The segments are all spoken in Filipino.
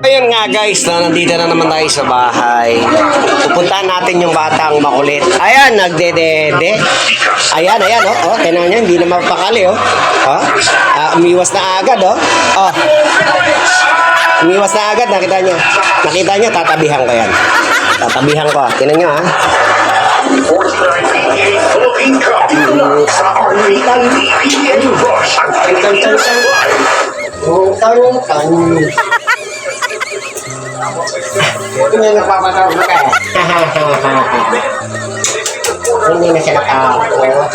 Ayun nga guys, nandito na naman tayo sa bahay. Pupuntahan natin yung batang makulit. Ayan, nagdedede. Ayan, oh. Tingnan nyo, hindi na mapakali, oh. Umiwas na agad, oh. Umiwas na agad, nakita nyo. Nakita nyo, tatabihan ko yan. Tatabihan ko, tingnan nyo, ha. Hindi na nagpapatawag na kayo. Hindi na siya natakot.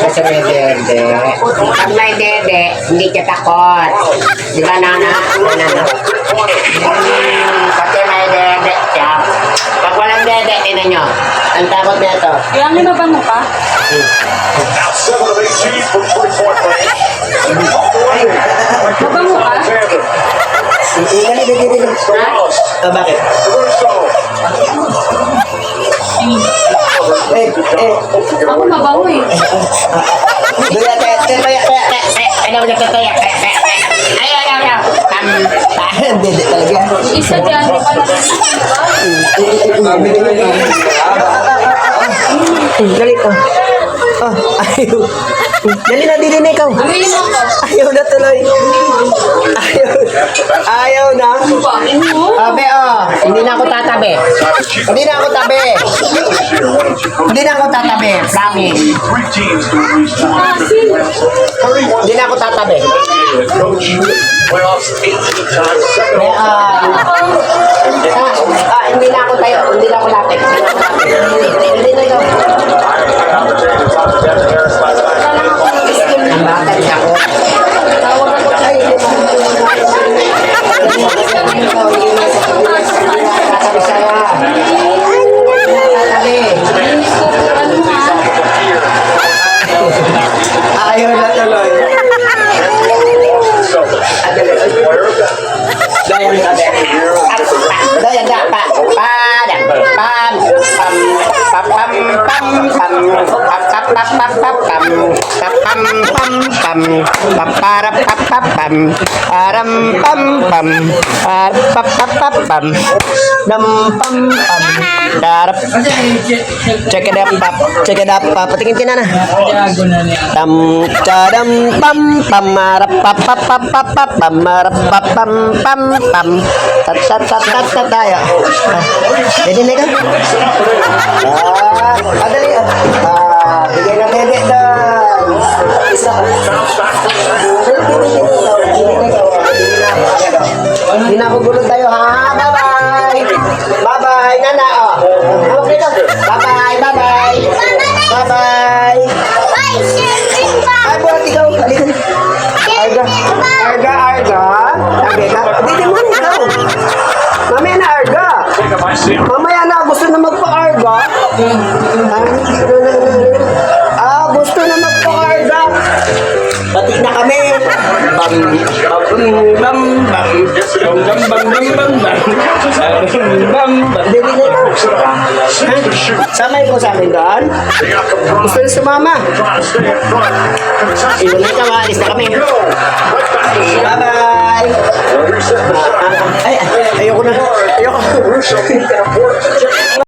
Kasi may dede. Pag may dede, hindi ka takot. Di ba, nana? Kasi may dede siya. Pag walang dede, tinan nyo. Ang takot na ito. Kaya may mabango ka? Mabango ka? Bakit? Ako mabango eh. Dede talaga. Isa dyan, di pa natin. Dali ko. Ayaw. Dali na, dili na ikaw. Aminin mo ko. Ayaw na tuloy. Ayaw na. Abe, hindi na ako tatabi. Hindi na ako tabi. Hindi na ako tatabi. Promise. Hindi na ako tatabi. Hindi na ako tayo. Hindi na ako lapit. Hindi na ikaw. Ang bakit ako. Ay, ayaw na tuloy. Dayan da pa padam pam pam pam pam pam pam pam pam pam pam pam pam pam para pam pam pam aram pam pam pam pam pam pam dam pam pam darap check it up patingin ka na tam cadam pam pam marap pam pam pam pam pam marap pam pam pam pam tat tat tat tat tayo. Jadi na ka? Adali. Bigay na bebe doon. Isa. Hindi na ako gulod tayo, ha? Bye-bye. Bye-bye, nana. Hawak dito. Bye-bye, bye-bye. Bye-bye. Ay, buhat ikaw. Arga. Arga, Arga. Sabi ka? Dito mo ikaw. Mamaya na Arga. Mamaya na gusto na magpa-Arga. Gusto na magpa-Arga. Pati na kami. Bam bam bam bam bam bam bam bam. Dili na ito. Samay ko sa amin doon. Gusto na sumama. Ilo na ikaw, alis na kami. Bye-bye. Ay, ayoko na. Ayoko.